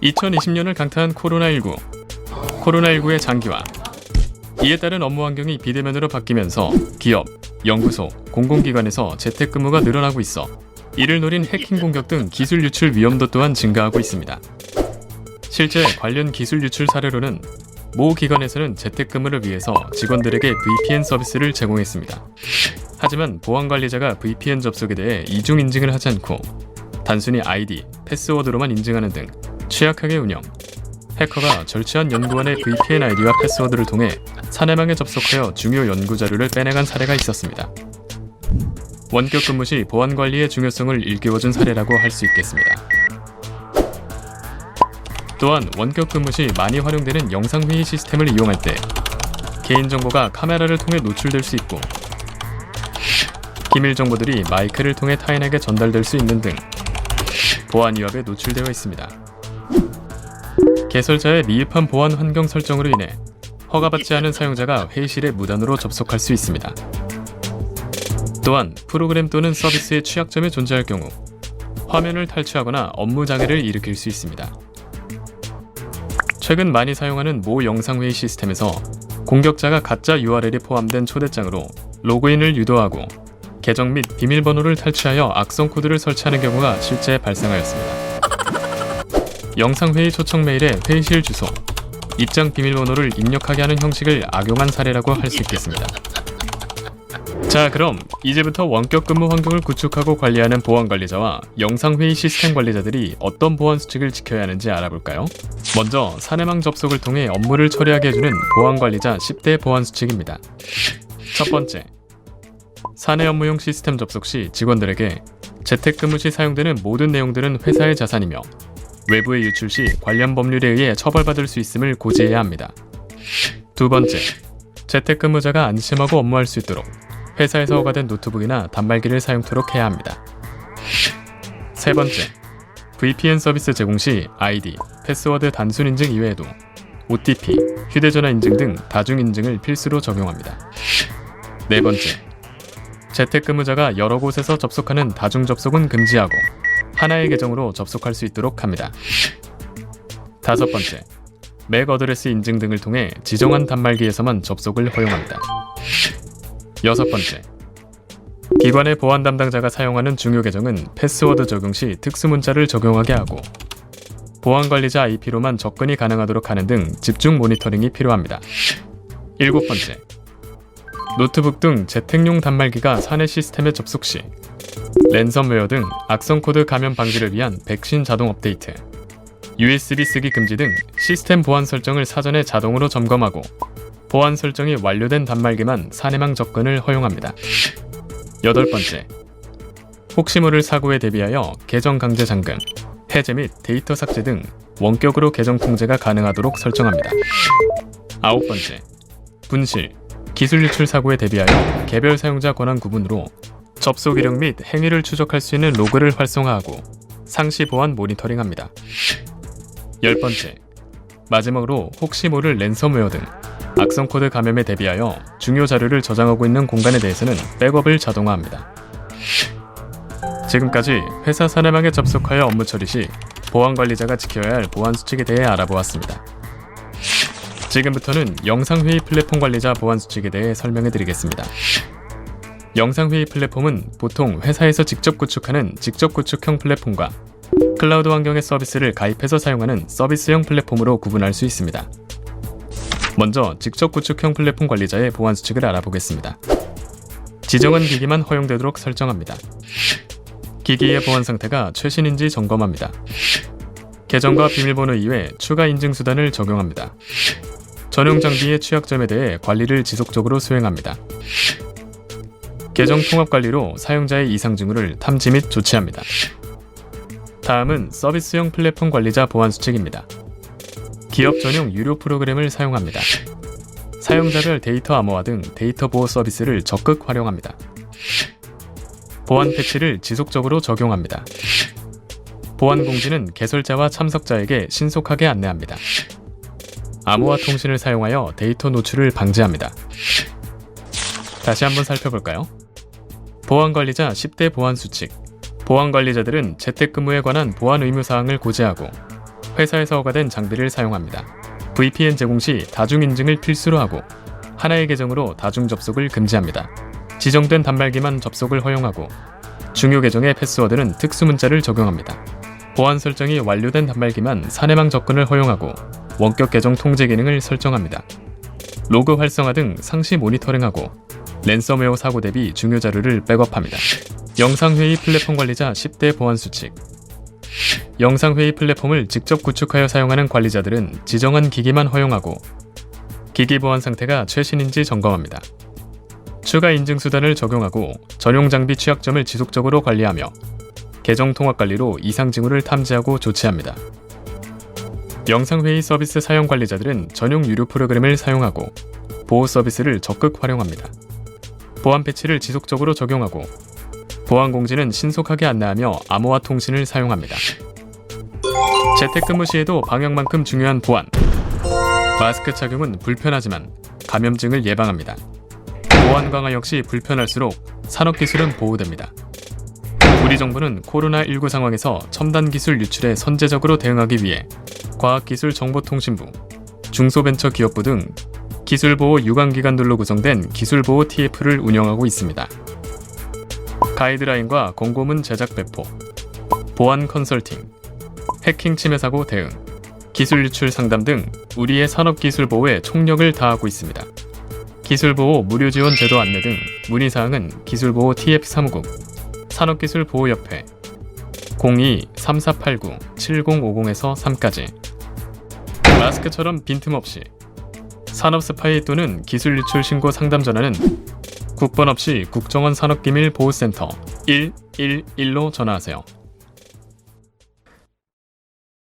(2020년을) 강타한 코로나19. 코로나19의 장기화, 이에 따른 업무 환경이 비대면으로 바뀌면서 기업, 연구소, 공공기관에서 재택근무가 늘어나고 있어 이를 노린 해킹 공격 등 기술 유출 위험도 또한 증가하고 있습니다. 실제 관련 기술 유출 사례로는 모 기관에서는 재택근무를 위해서 직원들에게 VPN 서비스를 제공했습니다. 하지만 보안관리자가 VPN 접속에 대해 이중 인증을 하지 않고 단순히 아이디, 패스워드로만 인증하는 등 취약하게 운영, 해커가 절취한 연구원의 VPN 아이디와 패스워드를 통해 사내망에 접속하여 중요 연구자료를 빼내간 사례가 있었습니다. 원격 근무 시 보안관리의 중요성을 일깨워준 사례라고 할 수 있겠습니다. 또한 원격 근무 시 많이 활용되는 영상회의 시스템을 이용할 때 개인정보가 카메라를 통해 노출될 수 있고 기밀 정보들이 마이크를 통해 타인에게 전달될 수 있는 등 보안 위협에 노출되어 있습니다. 개설자의 미흡한 보안 환경 설정으로 인해 허가받지 않은 사용자가 회의실에 무단으로 접속할 수 있습니다. 또한 프로그램 또는 서비스의 취약점이 존재할 경우 화면을 탈취하거나 업무 장애를 일으킬 수 있습니다. 최근 많이 사용하는 모 영상회의 시스템에서 공격자가 가짜 URL이 포함된 초대장으로 로그인을 유도하고 계정 및 비밀번호를 탈취하여 악성 코드를 설치하는 경우가 실제 발생하였습니다. 영상회의 초청 메일에 회의실 주소, 입장 비밀번호를 입력하게 하는 형식을 악용한 사례라고 할 수 있겠습니다. 자, 그럼 이제부터 원격 근무 환경을 구축하고 관리하는 보안관리자와 영상회의 시스템 관리자들이 어떤 보안 수칙을 지켜야 하는지 알아볼까요? 먼저 사내망 접속을 통해 업무를 처리하게 해주는 보안관리자 10대 보안 수칙입니다. 첫 번째, 사내 업무용 시스템 접속 시 직원들에게 재택근무 시 사용되는 모든 내용들은 회사의 자산이며 외부에 유출 시 관련 법률에 의해 처벌받을 수 있음을 고지해야 합니다. 두 번째, 재택근무자가 안심하고 업무할 수 있도록 회사에서 허가된 노트북이나 단말기를 사용토록 해야 합니다. 세 번째, VPN 서비스 제공 시 아이디, 패스워드 단순 인증 이외에도 OTP, 휴대전화 인증 등 다중 인증을 필수로 적용합니다. 네 번째, 재택근무자가 여러 곳에서 접속하는 다중 접속은 금지하고 하나의 계정으로 접속할 수 있도록 합니다. 다섯 번째, 맥 어드레스 인증 등을 통해 지정한 단말기에서만 접속을 허용합니다. 여섯 번째, 기관의 보안 담당자가 사용하는 중요 계정은 패스워드 적용 시 특수 문자를 적용하게 하고 보안관리자 IP로만 접근이 가능하도록 하는 등 집중 모니터링이 필요합니다. 일곱 번째, 노트북 등 재택용 단말기가 사내 시스템에 접속 시 랜섬웨어 등 악성 코드 감염 방지를 위한 백신 자동 업데이트, USB 쓰기 금지 등 시스템 보안 설정을 사전에 자동으로 점검하고 보안 설정이 완료된 단말기만 사내망 접근을 허용합니다. 여덟 번째, 혹시 모를 사고에 대비하여 계정 강제 잠금, 해제 및 데이터 삭제 등 원격으로 계정 통제가 가능하도록 설정합니다. 아홉 번째, 분실, 기술 유출 사고에 대비하여 개별 사용자 권한 구분으로 접속 이력 및 행위를 추적할 수 있는 로그를 활성화하고 상시 보안 모니터링합니다. 열 번째, 마지막으로 혹시 모를 랜섬웨어 등 악성 코드 감염에 대비하여 중요 자료를 저장하고 있는 공간에 대해서는 백업을 자동화합니다. 지금까지 회사 사내망에 접속하여 업무 처리 시 보안관리자가 지켜야 할 보안 수칙에 대해 알아보았습니다. 지금부터는 영상회의 플랫폼 관리자 보안 수칙에 대해 설명해 드리겠습니다. 영상회의 플랫폼은 보통 회사에서 직접 구축하는 직접 구축형 플랫폼과 클라우드 환경의 서비스를 가입해서 사용하는 서비스형 플랫폼으로 구분할 수 있습니다. 먼저 직접 구축형 플랫폼 관리자의 보안 수칙을 알아보겠습니다. 지정한 기기만 허용되도록 설정합니다. 기기의 보안 상태가 최신인지 점검합니다. 계정과 비밀번호 이외 추가 인증 수단을 적용합니다. 전용 장비의 취약점에 대해 관리를 지속적으로 수행합니다. 계정 통합 관리로 사용자의 이상 징후를 탐지 및 조치합니다. 다음은 서비스형 플랫폼 관리자 보안 수칙입니다. 기업 전용 유료 프로그램을 사용합니다. 사용자별 데이터 암호화 등 데이터 보호 서비스를 적극 활용합니다. 보안 패치를 지속적으로 적용합니다. 보안 공지는 개설자와 참석자에게 신속하게 안내합니다. 암호화 통신을 사용하여 데이터 노출을 방지합니다. 다시 한번 살펴볼까요? 보안관리자 10대 보안수칙. 보안관리자들은 재택근무에 관한 보안 의무사항을 고지하고 회사에서 허가된 장비를 사용합니다. VPN 제공 시 다중인증을 필수로 하고 하나의 계정으로 다중 접속을 금지합니다. 지정된 단말기만 접속을 허용하고 중요 계정의 패스워드는 특수문자를 적용합니다. 보안 설정이 완료된 단말기만 사내망 접근을 허용하고 원격 계정 통제 기능을 설정합니다. 로그 활성화 등 상시 모니터링하고 랜섬웨어 사고 대비 중요 자료를 백업합니다. 영상회의 플랫폼 관리자 10대 보안 수칙. 영상회의 플랫폼을 직접 구축하여 사용하는 관리자들은 지정한 기기만 허용하고 기기 보안 상태가 최신인지 점검합니다. 추가 인증 수단을 적용하고 전용 장비 취약점을 지속적으로 관리하며 계정 통합 관리로 이상 징후를 탐지하고 조치합니다. 영상회의 서비스 사용 관리자들은 전용 유료 프로그램을 사용하고 보호 서비스를 적극 활용합니다. 보안 패치를 지속적으로 적용하고 보안 공지는 신속하게 안내하며 암호화 통신을 사용합니다. 재택근무 시에도 방역만큼 중요한 보안. 마스크 착용은 불편하지만 감염증을 예방합니다. 보안 강화 역시 불편할수록 산업기술은 보호됩니다. 우리 정부는 코로나19 상황에서 첨단 기술 유출에 선제적으로 대응하기 위해 과학기술정보통신부, 중소벤처기업부 등 기술보호 유관기관들로 구성된 기술보호 TF를 운영하고 있습니다. 가이드라인과 공고문 제작 배포, 보안 컨설팅, 해킹 침해 사고 대응, 기술 유출 상담 등 우리의 산업기술 보호에 총력을 다하고 있습니다. 기술보호 무료 지원 제도 안내 등 문의사항은 기술보호 TF 사무국, 산업기술보호협회 02-3489-7050에서 3까지. 마스크처럼 빈틈없이 산업 스파이 또는 기술 유출 신고 상담 전화는 국번 없이 국정원 산업기밀보호센터 111로 전화하세요.